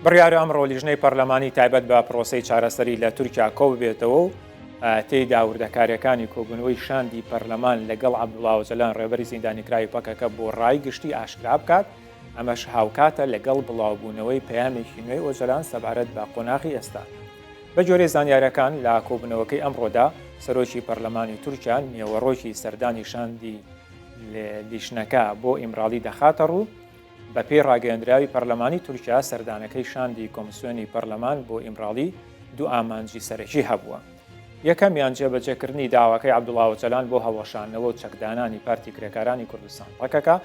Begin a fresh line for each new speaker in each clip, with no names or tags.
بڕیارە ئەمڕۆ لیژنەی پەرلەمانی تایبەت بە پرۆسەی چارەسەری لە تورکیا کۆ بێتەوە و تێیدا وردەکاریەکانی کۆبوونەوەی شاندی پەرلەمان لەگەڵ عەبدوڵڵا ئۆجەلان ڕێبەری زیندانیکراوی پەکەکە بۆ ڕای گشتی ئاشکرا بکات. ئەمەش هاوکاتە لەگەڵ بڵاوبوونەوەی پەیامێکی نوێی ئۆجەلان سەبارەت بە قۆناغی ئێستا. بە جۆرێ زانیاریەکان لە کۆبوونەوەکەی ئەمڕۆدا سەرۆکی پەرلەمانی تورکیا نێوەڕۆکی سەردانی شاندی لیژنەکە بۆ ئیمراڵی دەخاتە ڕوو. بە پێی ڕاگەیەندراوی پەرلەمانی تورکیا سەردانەکەی شاندی کۆمسیۆنی پەرلەمان بۆ ئیمراڵی دوو ئامانجی سەرەکی هەبووە. یەکەمیان جێبەجێکردنی داواکەی عەبدوڵڵا ئۆجەلان بۆ هەڵوەشاندنەوە و چەکدانانی پارتی کرێکارانی کوردستان پەکەکە،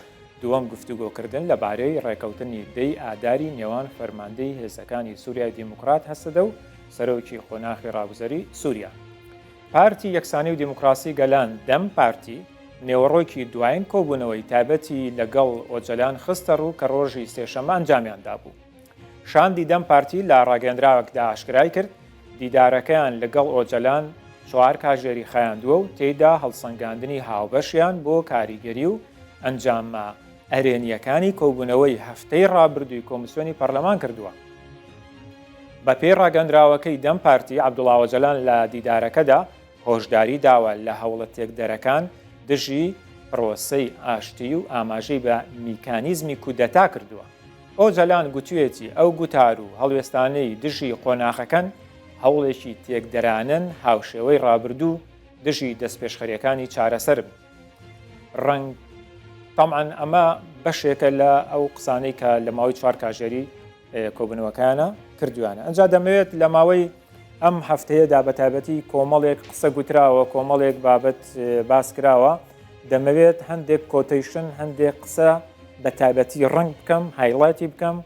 دووەم گفتوگۆکردن لەبارەی ڕێکەوتنی دەی ئاداری نێوان فەرماندەی هێزەکانی سووریای دیموکرات هەسەدە و سەرۆکی خۆناغی ڕاگوزەری سووریا. پارتی یەکسانی و دیموکراسی گەلان دەم پارتی نێوەڕۆکی دوایین کۆبوونەوەی تایبەتی لەگەڵ ئۆجەلان خستە ڕوو کە ڕۆژی سێشەممە ئەنجامیاندا بوو. شاندی دەم پارتی لە ڕاگەندراوەکدا ئاشکرای کرد دیدارەکەیان لەگەڵ ئۆجەلان 4 کاژێری خایاندووە و تێیدا هەڵسەنگاندنی هاوبەشیان بۆ کاریگەری و ئەنجامە ئەرێنیەکانی کۆبوونەوەی هەفتەی ڕابردووی کۆمسیۆنی پەرلەمان کردووە. بە پێی ڕاگەندراوەکەی دەم پارتی عەبدوڵڵا ئۆجەلان لە دیدارەکەدا هۆشداری داوە لە هەوڵە تێکدەرەکان دژی پرۆسەی ئاشتی و ئاماژەی بە میکانیزمی کودەتا کردووە. ئۆجەلان گوتوێتی ئەو گوتار و هەڵوێستانەی دژی قۆناغەکەن هەوڵێکی تێکدەرانن هاوشێوەی ڕابردوو دژی دەستپێشخەریەکانی چارەسەرن. ڕەنگ تەمعەن ئەمە بەشێکە لە ئەو قسانەی کە لە ماوەی 4 کاژێری کۆبوونەوەکانە کردوانە. ئەنجا دەمەوێت لە ماوەی ئەم هەفتەیەدا بە تایبەتی کۆمەڵێک قسە گوتراوە، کۆمەڵێک بابەت باس کراوە، دەمەوێت هەندێک کۆتەیشن هەندێک قسە بە تایبەتی ڕنگ بکەم، هایڵایتی بکەم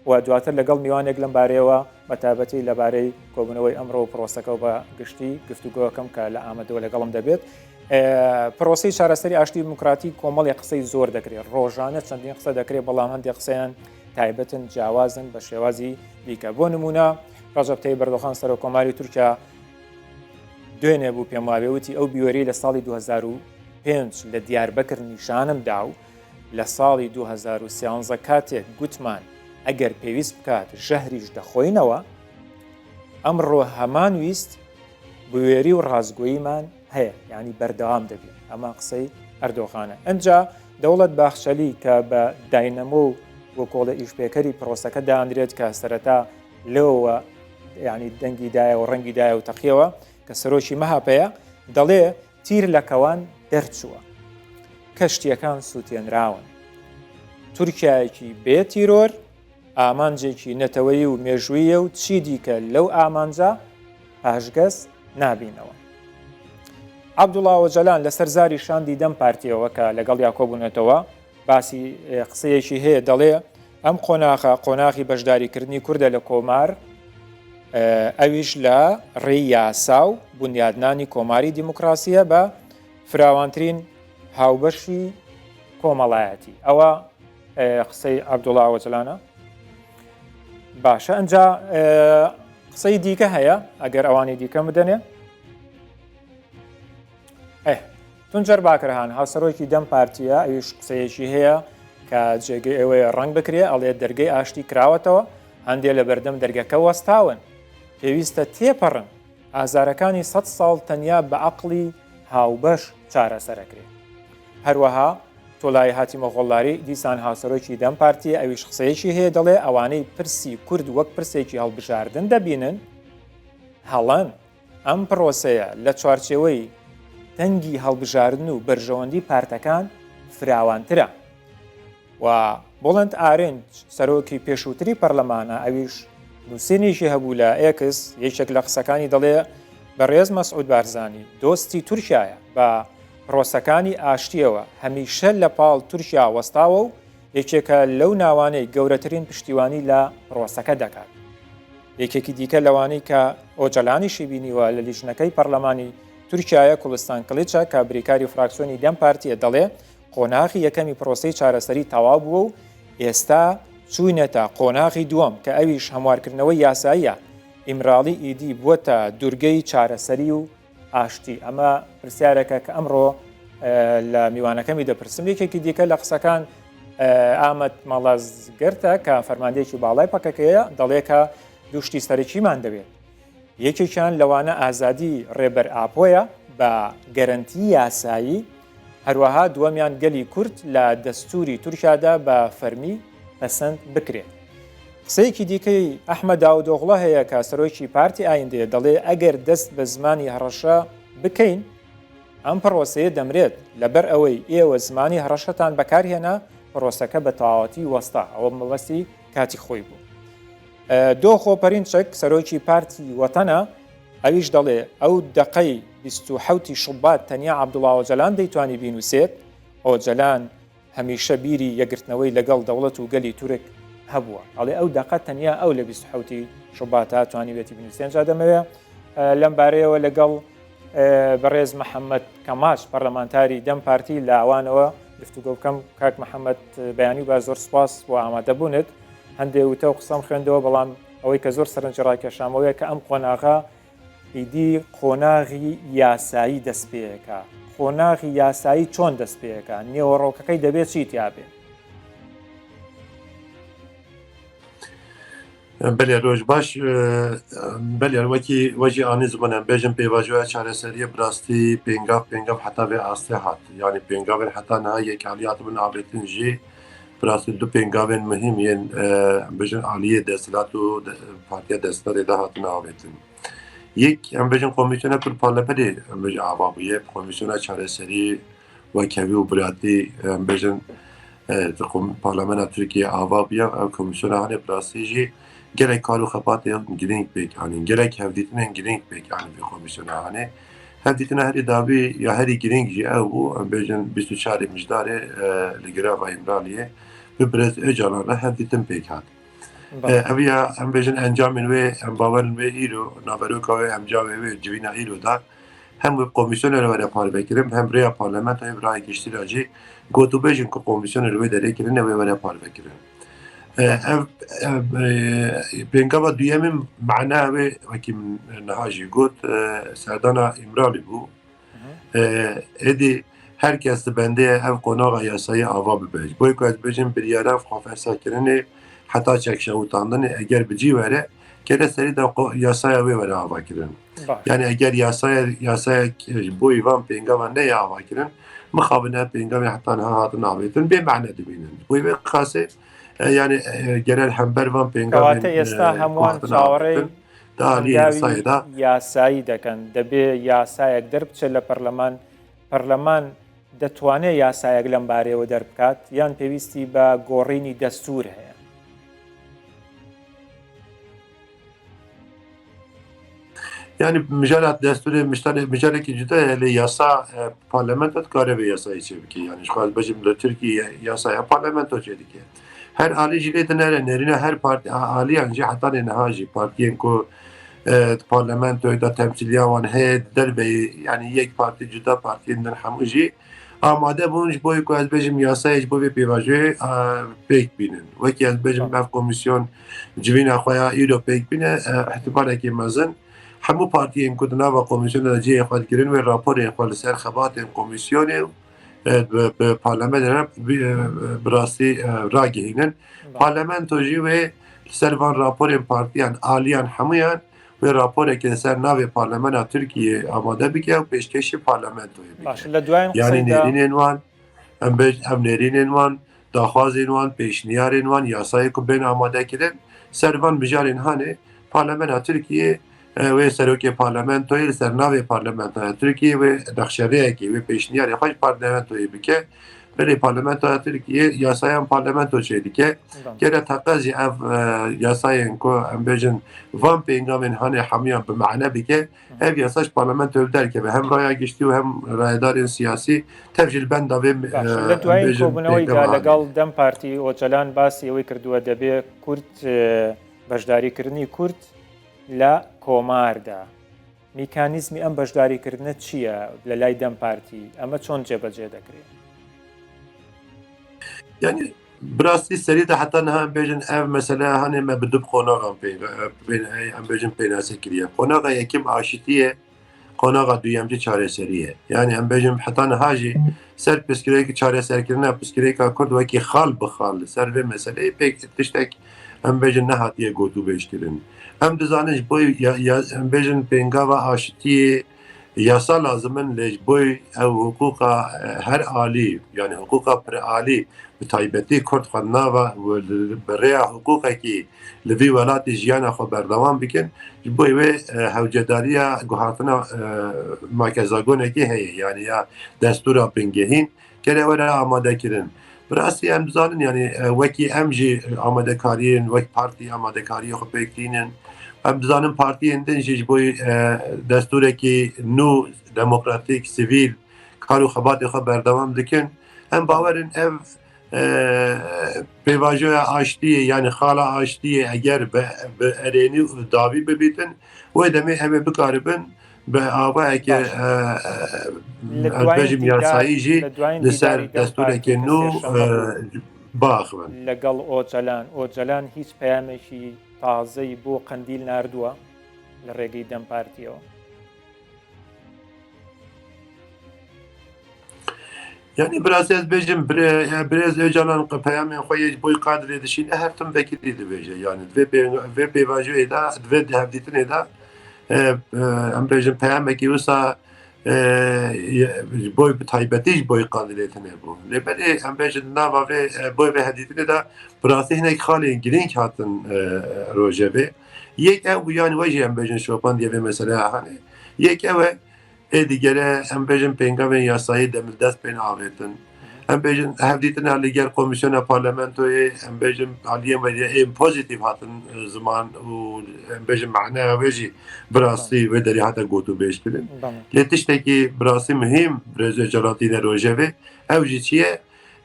و دواتر لەگەڵ میوانێک لەم بارەیەوە بە تایبەتی لەبارەی کۆبوونەوەی ئەمڕۆ و پرۆسەکە بە گشتی گفتوگۆکەم کە لە ئامادەوە لەگەڵم دەبێت. پرۆسی چارەسەری ئاشتی دیموکراتی کۆمەڵی قسەی زۆر دەکرێت، ڕۆژانە چەندین قسە دەکرێت، بەڵام هەندێک قسەیان تایبەتن جیاوازن بە شێوازی دیکە. بۆ نمونە ڕەجەب تەیب ئەردۆغان سەرۆکۆماری تورکیا دوێنێ بوو پێم وابێوتی ئەو بیوەری لە ساڵی 2005 لە دیاربەکر نیشانمدا و لە ساڵی 2013 کاتێک گوتمان ئەگەر پێویست بکات ژەهریش دەخۆینەوە، ئەمڕۆ هەمان ویست بوێری و ڕازگۆییمان هەیە، یعنی بەردەوام دەبێت. ئەمە قسەی ئەردۆغانە. ئەنجا دەوڵەت باخشەلی کە بە داینەمۆ و بۆ کۆڵە ئیشپێکەری پرۆسەکە دانرێت کە سەرەتا لەوە یعنی دەنگیدایە و ڕەنگیدایە و تەقیەوە کە سەرۆکی مەهاپەیە دەڵێ تیر لە کەوان دەرچووە، کەشتیەکان سووتێنراون. تورکایەکی بێتیرۆر ئامانجێکی نەتەوەیی و مێژوویە و چی دیکە لەو ئامانجا پاشگەز نابینەوە. عەبدوڵڵا ئۆجەلان لە سەرزاری شاندی دەم پارتیەوە کە لەگەڵ یا کۆبوونێتەوە باسی قسەیەکی هەیە، دەڵێ ئەم قۆناغی بەشداریکردنی کوردە لە کۆمار ئەویش لە ڕێی یاسا و بنیادنانی کۆماری دیموکراسیە بە فراوانترین هاوبەشی کۆمەڵایەتی. ئەوە قسەی عەبدوڵڵا ئۆجەلانە. باشە، ئەنجا قسەی دیکە هەیە ئەگەر ئەوانی دیکە بدەنێ. تونجەر باکرهان هاوسەرۆکی دەم پارتیە، ئەویش قسەیەکی هەیە کە جێگەی ئەوەیە ڕنگ بکرێ، ئەڵێ دەرگەی ئاشتی کراوەتەوە، هەندێک لە بەردەم دەرگەکە وەستاون، پێویستە تێپەڕن، ئازارەکانی 100 ساڵ تەنیا بە عەقڵی هاوبەش چارەسەرەکرێت. هەروەها تۆلای هاتیمە غۆڵاری دیسان هاوسەرۆکی دەم پارتیە، ئەویش قسەیەکی هەیە، دەڵێ ئەوانەی پرسی کورد وەک پرسێکی هەڵبژاردن دەبینن، هەڵەن ئەم پرۆسەیە لە چوارچێوەی دەنگی هەڵبژاردن و بەرژەوەندی پارتەکان فراوانترە. و بۆڵند ئارێنج سەرۆکی پێشووتری پەرلەمانە، ئەویش نووسینیشی هەبوو لە ئێکس، یەکێک لە قسەکانی دەڵێ بەڕێز مەسعود بارزانی دۆستی تورکیایە، بە پرۆسەکانی ئاشتیەوە هەمیشە لە پاڵ تورکیا وەستاوە و یەکێکە لەو ناوانەی گەورەترین پشتیوانی لە پرۆسەکە دەکات. یەکێکی دیکە لەوانەی کە ئۆجەلانیشی بینیوە لە لیژنەکەی پەرلەمانی تورکیایە کوڵستان کلیچە کە بریکاری فراکسیۆنی دەم پارتیە، دەڵێ قۆناغی یەکەمی پرۆسەی چارەسەری تەواو بووە و ئێستا چوونەتە قۆناغی دووەم کە ئەویش هەموارکردنەوەی یاساییە، ئیمراڵی ئیدی بووەتە دوورگەی چارەسەری و ئاشتی. ئەمە پرسیارێکە کە ئەمڕۆ لە میوانەکەمی دەپرسم. یەکێکی دیکە لە قسەکان ئامەد مەڵازگرتە کە فەرماندەیەکی باڵای پەکەکەیە دەڵێکە دوشتی سەرەکیمان دەوێت. یەکێکیان لەوانە ئازادی ڕێبەر ئاپۆیە بە گەرنتی یاسایی، هەروەها دووەمیان گەلی کورد لە دەستوری تورکیادا بە فەرمی پەسەند بکرێت. قسەیەکی دیکەی ئەحمەد داودۆغڵە هەیە کە سەرۆکی پارتی ئایندێ دەڵێ ئەگەر دەست بە زمانی هەڕەشە بکەین ئەم پرۆسەیە دەمرێت لەبەر ئەوەی ئێوە زمانی هەڕەشەتان بەکارهێنا پرۆسەکە بە تەواوەتی وەستا. ئەوە مەبەستی کاتی خۆی بوو. دۆ خۆپەرینچێک سەرۆکی پارتی وەتەنە ئەویش دەڵێ ئەو دقەی 27 شوبات تەنیا عەبدوڵڵا ئۆجەلان دەیتوانی بینووسێت. ئۆجەلان هەمیشە بیری یەکگرتنەوەی لەگەڵ دەوڵەت و گەلی تورک هەبووە. ئەڵێ ئەو دقە تەنیا ئەو لە 27 شوباتا توانی بێتی بنووسێن. جا دەمەوێت لەم بارەیەوە لەگەڵ بەڕێز محەممەد کەماش پەرلەمانتاری دەم پارتی لە ئەوانەوە گفتوگۆ بکەم. کاک محەممەد بەیانی بە زۆر سپاس بۆ ئامادەبوونت. هەندێک وتە و قسەم خوێندەوە، بەڵام ئەوەی کە زۆر سەرنج ڕاکێشامەوەیە کە ئەم قۆناغا ئیدی قۆناغی یاسایی دەست پێیەکە. قۆناغی یاسایی چۆن دەست پێیەکە؟ نێوەڕۆکەکەی دەبێت چی تیابێ؟
بەێ ڕۆژ باش بەێ وەکی ئانی زبنە بێژم پێواژوە چارەسەریە براستی پێنگاف حتا بێ ئاستێ هات، یعنی پێنگاوێن حتا نها یەکالیات بن ئابێتن ژێ براستی دو پێنگاوێن مهم یەن بژن عالیە دەسەلات و پارتیا دەستەرێدا هاتن ئاوێتن. یەک ئەم بێژن کۆمیسیۆنە پر پارلەمەرێ بژ ئاوابوویە کۆمیسیۆنە چارەسەری وەکەوی و براتی بێژن پارلەمەنە تورکیە ئاوابیە ئەو کۆمیسیۆنە هەنێ براستی gelek kar û xebatê girîng pêk anîn, gelek hevdîtinên girîng pêk anî vê komîsyonanê. Hevdîtina herî dawî ya herî girîng jî ew bû em bêjin 24 mijdarê li girava Îmraliyê bi Birêz Öcalan re hevdîtin pêk hat. Ev ya em bêjin encamên wê em bawerin wê îro naveroka wê emcavê wê civîna îro da hem wê komîsyonê were parvekirin hem rêya parlamentoyê birayê giştîra jî gotûbêjin ku komîsyonê wê derê kirin wê were parvekirin. پێنگاوە دویەمین معناوێ وەکی نەهاژی گوت سەردانا ئیمرالی بوو ئێدی هەر کەس بەندەیە ئەو قۆناغا یاسایی ئاوا ببێژ بۆی کو ez bêjim biryara xwafersakirinê heta çekşewitandinê eger bicî were kere serî de yasaya wê were avakirin. Yani eger yasayek bo îvan pêngavan neya avakirin mixabine pêngavê heta niha hatin avêtin bê mene dibînin. Wê vê xasê yani genel hembervan pêngavên
ئێستا هەمووان چاوەڕێی یاسایی دەکەن. دەبێ یاسایەک دەربچێت لە پەرلەمان دەتوانێت یاسایەک لەم بارەیەوە دەربکات یان پێویستی بە گۆڕینی دەستور هەیە؟
Yani mijalat destûrê mijalekî cuda ye lê yasa parlamento dikare vê yasayê çê bike. Yani ji xwaz bejim li Tirkiye yasaya parlamento çê dike. Her alî jî lê dinere nêrîna her partî aliyan jî heta niha jî partiyên ku parlamentoya da temsîliya wan heye derveyê yani yek partî cuda partiyên din hemû jî amade bûn ji bo ku ez bêjim yasayê ji bo vê pêvajoyê pêk bînin. Wekî ez bêjim ev komîsyon civîna xwe ya îro pêk bîne ihtimalekî mezin hemû partiyên ku di nava komîsyona de cihê xwe dikirin wê raporên xwe li ser xebatên komîsyonê bi parlamentoya bi rastî ragihînin. Parlamento jî wê li ser van raporên partiyan aliyan hemûyan wê raporekê li ser navê parlemena Tirkiyê amade bike û pêşkêşî parlamentoyê bike. Yani nêrînên wan ev nêrînên wan daxwazên wan pêşniyarên wan yasayê ku bên amade kirin ser van mijarên hanê parlemena Tirkiyê wê serokê parlamentoyê li ser navê parlamentoya Tirkiyê wê nexşeriyekê wê pêşniyarê xwe ji parlamentoyê bike. Berê parlamentoya Tirkiye yasayan parlamento çê dike. Gere teqezî ev yasayên ku em bêjin van pêngavên hanê hemûyan bi mene bike ev yasa ji parlamento derkeve hem raya giştî û hem rayedarên siyasî tev jî li benda vê
لە دوایین کۆبوونەوەیدا لەگەڵ دەم پارتی ئۆجەلان باسی ئەوەی کردووە دەبێ کورد بەشداریکردنی کورد لە کۆماردا. میکانیزمی ئەم بەشداریکردنە چییە لە لای دەم پارتی؟ ئەمە چۆن جێبەجێ دەکرێت؟
Yani birastî serî de heta niha em bêjin ev mesele hanê me bi du qonaxan em bêjin pênase kiriye. Qonaxa yekim aşîtî ye قوناغا دویمچی چارەسەریە یعنی ئەم بێژم حتان هاژی سەر پسکرەیەکی چارەسەرکردنا پسکرێکا کورد وەکی خاڵ بخاڵ سەر vê meseleyê pêk tiştek em bêjin nehatiye gotûbêjkirin em dizanîn ji bo em bêjin pêngava aşitiyê yasa lazimin lê ji bo ew hukûqa her alî yani hukûqa piralî bi taybetî Kurd xwe nava bi rêya hukûqekî li vî welatê jiyana xwe berdewam bikin ji bo wê hewcedariya guhatina merkezagonekî heye yani ya destûra pingehîn kere were amadekirin. Bi rastî em dizanin yani wekî em jî amadekariyên wek partî amadekariyê xwe pêk tînin em dizanin partiyên din jî ji bo destûrekî nû demokratîk sivîl kar û xebatê xwe berdewam dikin em bawerin ev pêvajoya aştiyê yani xala aştiyê eger bi erênî û davî bibîtin wê demê em ê bikaribin bi avayeke bêjim yasayî jî li ser destûrekê nû biaxivin.
لەگەڵ ئۆجەلان هیچ پەیامێکی تازەی بۆ قەندیل ناردووە لە ڕێگەی دەم پارتیەوە.
Yani biraz ez bêjim biraz Öcalan peyamên xwe yê boy kadrê dişîne her tim vekilî dibêje yani vê pêvajoyê de divê hevdîtinê de em bêjin peyamekî wisa ji boy bi taybetî ji boy kadrê tune bû. Lêberê em bêjin nava vê boy vê hevdîtinê de bi rastî hinek xalên girîng hatin rojevê. Yek ew yani we jî em bêjin şopan diye vê meseleya hene. Yek ew e digere em bêjin pêngavên yasayî demir dest pêne avêtin. Em bêjin hevdîtina li gel komîsyona parlamentoyê em bêjin aliyên vedî êm pozîtîv hatin ziman û em bêjin meneya wê jî bi rastî wê derî hate gotûbêjkirin. Lê tiştekî bi rastî muhîm Rêz Öcalan tîne rojevê ew jî çi ye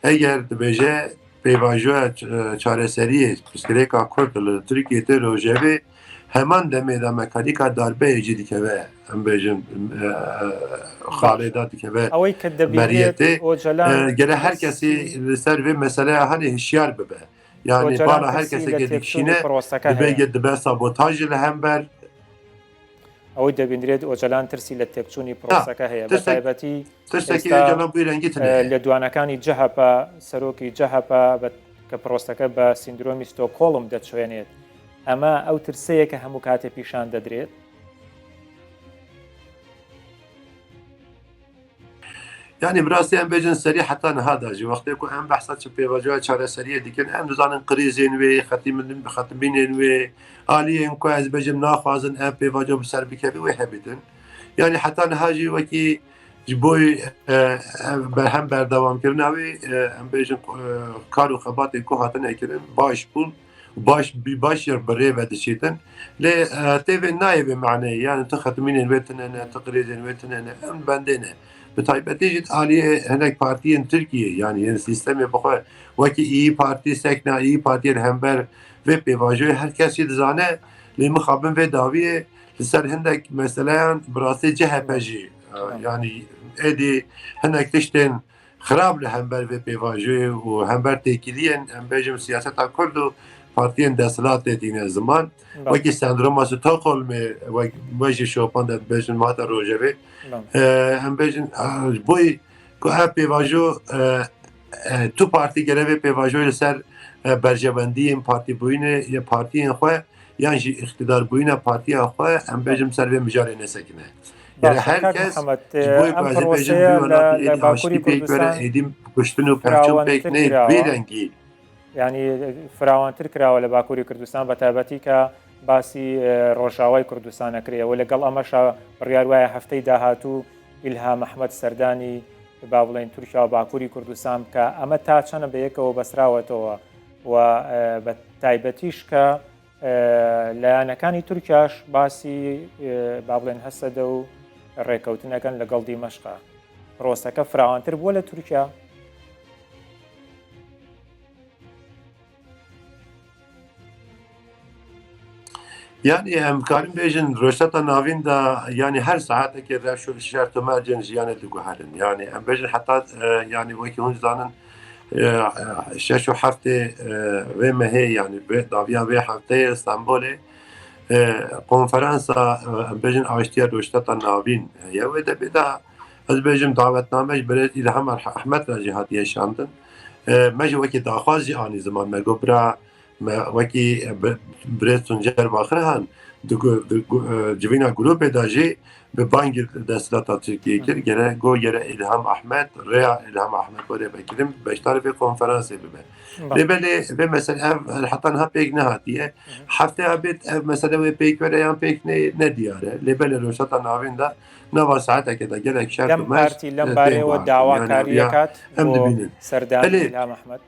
eger dibêje pêvajoya çareseriyê pirsgirêka Kurd li Tirkiyeyê tê rojevê heman demê de mekanîka darbeyê jî dikeve em bêjin xalê da dikeve meriyetê gele her kesî li ser vê meseleya henê hişyar bibe yani bala her kesekê dikişîne dibê dibe sabotajê li hember
ئەوەی دەبێنرێت ئۆجەلان ترسی لە تێکچوونی پرۆسەکە هەیە بە تایبەتی لە دوانەکانی جەهەپە سەرۆکی جەهەپە کە پرۆسەکە بە سیندرۆمی ستۆکۆڵم دەچوێنێت ئەمە ئەو ترسەیە کە هەموو کاتێ پیشان دەدرێت
yani birasî em bêjin serî heta niha da jî wextê ku em behsa çi pêvajoya çareseriyê dikin em dizanin krîzên wê xetîbînên wê aliyên ku ez bêjim naxwazin ev pêvajo bi ser bikevî wê hebîtin yani heta niha jî wekî ji bo hem berdewamkirina wê em bêjin kar û xebatê ku hatin ekirin baş bûn baş yer bi rê ve dişîtin lê têvê nayê vê meneyê yani tu xetîbînên wê tinene tu krîzên wê tinene em bendê ne bi taybetî jî aliyê hinek partiyên Tirkiye yani yeni sistemê bixwe wekî İYİ Partî sekna İYİ Partiyê hember vê pêvajoyê her kes jî dizane lê mixabin vê dawiyê li ser hindek meseleyan bi rastî CHP jî yani êdî hinek tiştên xirab li hember vê pêvajoyê û hember têkiliyên em bêjim siyaseta Kurd û partiyên desthilatê tîne ziman wekî sendroma Stockholmê we jî şopan de bêjin mata rojevê em bêjin boy ku ev pêvajo tu partî gerevê pêvajoyê li ser berjewendiyên partîbûyînê ya partiyên xwe yan jî iqtidarbûyîna partiya xwe em bêjim ser vê mijarê nesekine yani herkes ji bo ku ez ê bêjim vî welatî êdî aştî pêk were êdî kuştin û perçûn pêk nê vê rengî
ینی فراوانتر کراوە لە باکووری کوردستان بە تایبەتی کە باسی ڕۆژاوای کوردستان نەکرێەوە لەگەڵ ئەمەشە بڕیار وایە هەفتەی داهاتوو ئیلهام ئەحمەد سەردانی با بڵێن تورکیا و باکووری کوردستان کە ئەمە تا چەنە بە یەکەوە بەسراوەتەوە و بە تایبەتیش کە لایەنەکانی تورکیاش باسی با بڵێن هەسەدە و ڕێکەوتنەکەن لەگەڵ دیمەشقا پرۆسەکە فراوانتر بووە لە تورکیا
yani em karin bêjin roşeta navîn da yani her saetekê reş û şertomercên jiyanê diguherin yani em bêjin heta yani wekî hûn zanin şeş û heftê vê mehê yani daviya vê hefteyê Stenbolê konferansa bejin aştiya roştata navîn heye wê de bêda ez bêjim davetname ji berê İlham Ahmed re jî hatiye şandin me jî wekî daxwaz jî anî ziman me got bira me wekî birêz Tuncer Baxirhan civîna grûpê da jî bi bangê Desthilatê Tirkiyeyê kir gere got gere İlham Ahmed rêya İlham Ahmed were vekirin beşdarê vê konferansê bibe. Lêbelê vê mesele ev heta niha pêk nehatiye hefteya bêt ev mesele wê pêk were yan pêk nediyar e lêbelê rojheta navîn de nava saetekê de gelek şer
لەم پارتی لەم بارەوە داواکاریەکات
em
بۆ
dibînin.
سەردانی
Belê.
ئیلهام ئەحمەد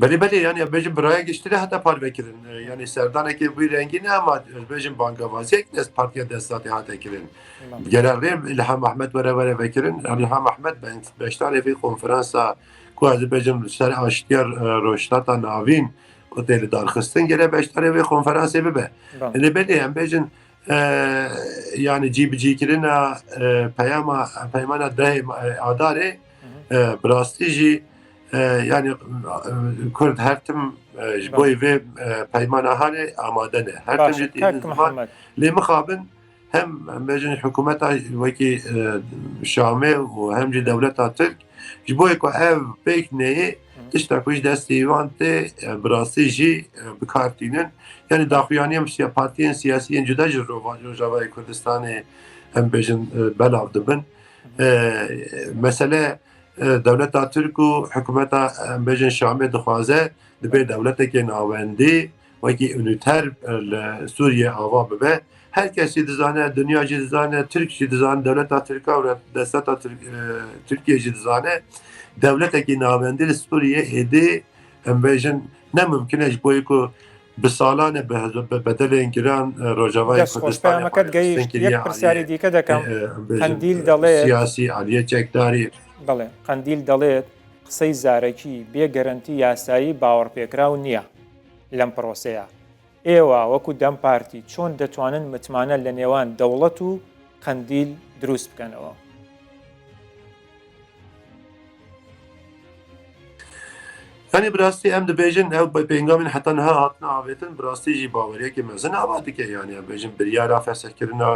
Belê yani bêjim biraya geçtire heta par vekirin yani serdanekê wî rengî ne ama bêjim bangavaziyek dest partiya Desthilatê hate kirin. Gere rê İlham Ahmed were vekirin İlham Ahmed beşdarê vê konferansa ku ez bêjim ser aştiya roştata navîn ku tê li darxistin gere beşdarê vê konferansê bibe. Lêbelê em bêjin yani cîbicîkirina peymana dehê adarê bi rastî jî yani Kurd her tim ji bo vê peymana halê amade ne. Her tim jî
محەممەد
lê mixabin hem bêjin hikûmeta wekî Şamê û hem jî dewleta Tirk ji bo ku ev pêk neyê tişta ku ji destê wan tê bi rastî jî bikartînin yani daxuyaniyên partiyên siyasîyên cuda ji Rojavayê Kurdistanê em bêjin belav dibin. Mesele dewleta Tirk û hikûmeta em bêjin Şamê dixwaze dibe dewletekê navendî wekî unîter li Sûriyê ava bibe. Herkes jî dizane, dünya jî dizane, Tirk jî dizane, dewleta Tirka û Desthilatê Tirkiye jî dizane dewletekî navendî li Sûriyê êdî em bêjin ne mumkin e ji bo ku bi salan e bi bedelên giran Rojavayê Kurdistanê
دەستخۆشپەیامەکەت گەیشت یەک پرسیاری دیکە دەکەم قەندیل دەڵێت
سیاسی عالیە چەکداری
بڵێ قەندیل دەڵێت قسەی زارەکی بێ گەرنتی یاسایی باوەڕپێکراو نییە لەم پرۆسەیە ئێوە وەکو دەم پارتی چۆن دەتوانن متمانە لە نێوان دەوڵەت و قەندیل دروست بکەنەوە
yani birastî em dibêjin ew pêngavên heta niha hatine avêtin birastî jî baweriyekê mezin ava dike yani em bêjin biryara fesehkirina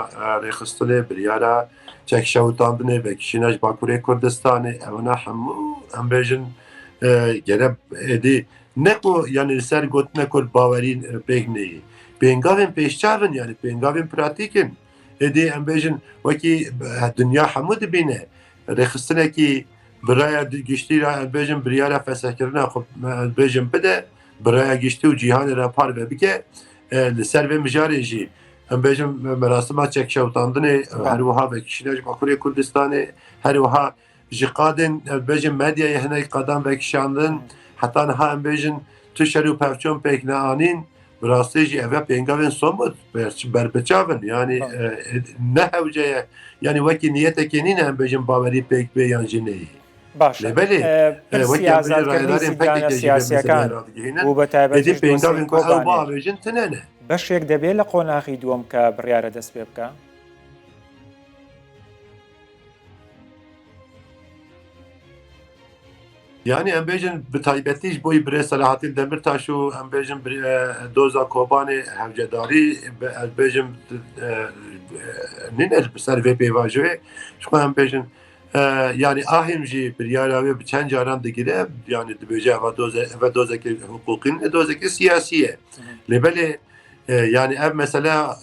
rêxistinê biryara çekşewitandinê vekişîna ji Bakurê Kurdistanê ewna hemû em bêjin gere êdî ne ku yani li ser gotina ku bawerî pêk neyê pêngavên pêşçavin yani pêngavên pratîk in êdî em bêjin wekî dinya hemû dibîne rêxistinekî biraya giştî ra em bêjin biryara fesehkirina xwe em bêjin bide biraya giştî û cîhanê re par ve bike li ser vê mijarê jî em bêjin merasima çekşewitandinê her wiha vekişîna ji Bakurê Kurdistanê her wiha ji qadên em bêjin medyayê hinek qadan vekişandin heta niha em bêjin tu şer û pevçûn pêk neanîn bi rastî jî ev pêngavên somut berbiçavin yani ne hewce ye yani wekî niyetekê nîne em bêjin bawerî pêk bê yan jî neyê
باش
لێبەلێ
پرسی ئازادکردنی زیندانە سیاسیەکان و بە تایبەتی
پێنگاوین کو ئەو باوێژن تنێنە
بەشێک دەبێت لە قۆناغی دووەم کە بڕیارە دەست پێ بکە
yani em bêjin bi taybetî ji bo birê Selahattin Demirtaş û em bêjin doza Kobanê hevcedarî ez bêjim nîne bi ser vê pêvajiyê ji xwe em bêjin yani ahim jî biryara wê bi çend caran digire yani dibêje eva dozekî hukukî ne dozekî siyasî ye lêbelê yani ev mesela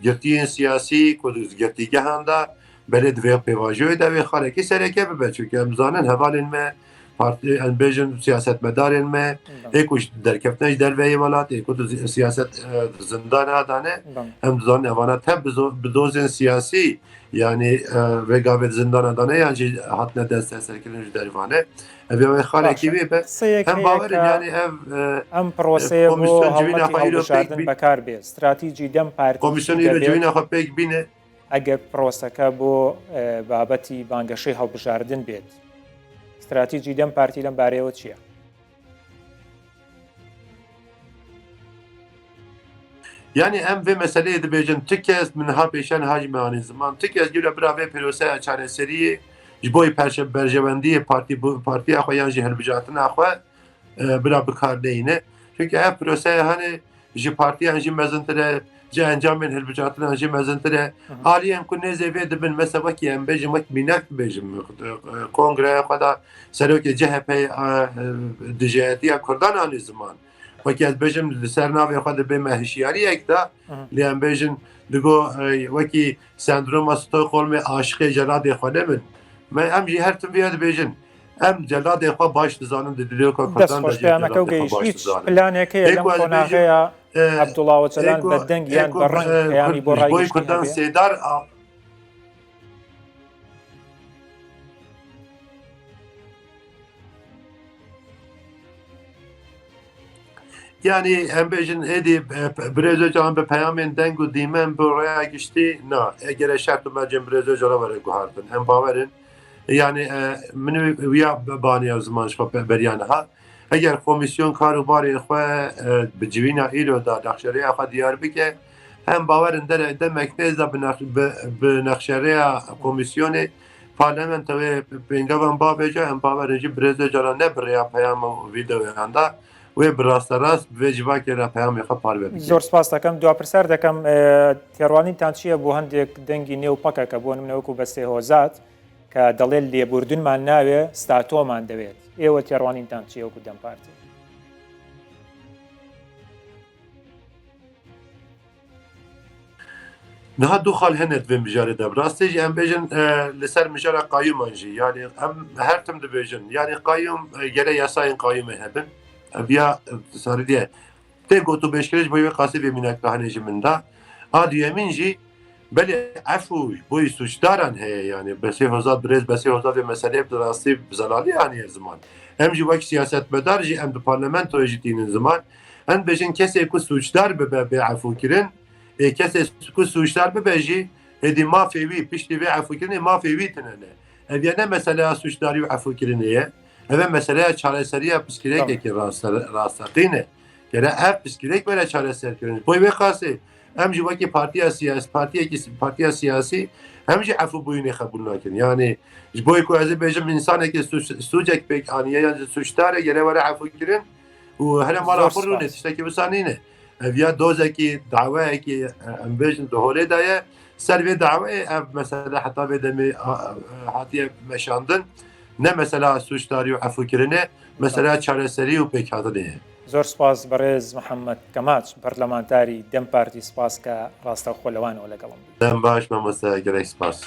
girtiyên siyasî ku girtîgehan da belê divê pêvajiyê de wê xarekî sereke bibe çünkü em zanin hevalên me parti em bêjin siyasetmedarên me ê ku derkeftin ji derveyê welat ê ku siyaset zindana dane em dizanin evana tep bi dozên siyasî yani vegavê zindana dane yan jî hatine desteserkirin ji dervane ev wê xarekî wê be hem bawerin yani ev
ئەم پرۆسەیە بۆ هەڵمەتی هەڵبژاردن بەکار بێ استراتیجی دەم پارتی
کۆمیسیۆنی جوێنە خۆ پێک بینێ
ئەگەر پرۆسەکە بۆ بابەتی بانگەشەی هەڵبژاردن بێت استراتیجی دەم پارتی لەم بارەیەوە چییە؟
yani em vê meseleyê dibêjin ti kes min ha pêşan hacî meanî ziman ti kes güle bira vê pîroseya çareseriyê ji bo berjewendiyê partiya xwe yan jî hilbijartina xwe بلا بکارنینه چونکه اف پروسه هنه جی پارتی هنجی مزنتره جی انجام من هلبجاتن هنجی مزنتره آلی هم کنه زیوه دبن مثلا وکی هم بجم وکی مینک بجم کنگره خدا سروک جهپی دجایتی کردان آنی زمان وکی از بجم سرناوی خود به مهشیاری اکتا لیان بجم دگو وکی سندروم استوکهلم عاشق جلاد خود من ام جی هر تم بیاد بجن ام جلاد خود باش دزانم دلیل که کردان
دەستخۆشپیانەکە و گەیشت هیچ پلانێکەیە لەم قۆناغەیە عەبدوڵڵا ئۆجەلان بە دەنگ یان بە ڕەنگ پەیامی بۆ
بۆی کوردان
ڕایگەشتنی
سێدار yani em bêjin êdî birêzojaan bi peyamên deng û dîmen bi rêya giştî na eger şert û mecên birêzojara were guhardin em bawerin yani min wiya baniya ziman ji beriya niha eger komîsyon kar û barê xwe bi civîna îro da nexşereya xwe diyar bike hem bawerin dere demek nêza bi nexşereya komîsyonê parlamento wê pêngevan bavêje em bawerin jî birêzojara ne bi rêya peyama û vîdeoyan da wê bi rasterast vê civakê re peyamê xwe parve bike.
زۆر سپاس دەکەم دواپرسەر دەکەم تێڕوانینتان چییە بۆ هەندێک دەنگی نێو پەکەکە بۆ نمونە وەکو بەستێ هۆزات کە دەڵێت لێبوردنمان ناوێ ستاتۆمان دەوێت ئێوە تێڕوانینتان چییە وەکو دەمپارتی
Niha du xal hene divê mijarê de rastê jî em bêjin li ser mijara qayûman jî yani em her tim dibêjin yani qayûm gere yasayên qayûmê hebin ya sarî diye tê gotu bêşkirî ji bo wê qasî vê mînekdahanê ji min da a duyemîn jî belê efû boî suçdaran heye yani besê hozat birêz besê hozat vê meseleyê bi rastî bi zelalî aniye ziman em jî wek siyasetmedar jî em di parlamentoyê jî tînin ziman em bêjin kesê ku suçdar bibe bê efûkirin kesê ku suçdar bibe jî êdî mafê wî piştî vê efûkirinê mafê wî tinene ev ye ne meseleya suçdarî û efûkirinê ye ev e meseleya çareseriya piskirêkekê rastaqîne gere ev piskirêk were çareserkirin boy vê qasê em jî wekî partiya siyasî em jî efûbûyînê xebûl nakin yani ji bo ku ez ê bêjim însanekî sûcek pêk aniye yan ji suçdarê gere were efûkirin û hele mala xwe rûnê tiştekî wisanîne ev ya dozekî daweyekî em bêjin di holê de ye ser vê daweyê ev mesela heta vê demê hatiye meşandin ne mesela suçdarî û efûkirinê mesela çareserî û pêkhatinê ye.
زۆر سپاس بەڕێز محەممەد کەماچ پەرلەمانتاری دەم پارتی سپاس کە ڕاستەوخۆ لەوانەوە لەگەڵم
Dem baş mamoste gerek spas.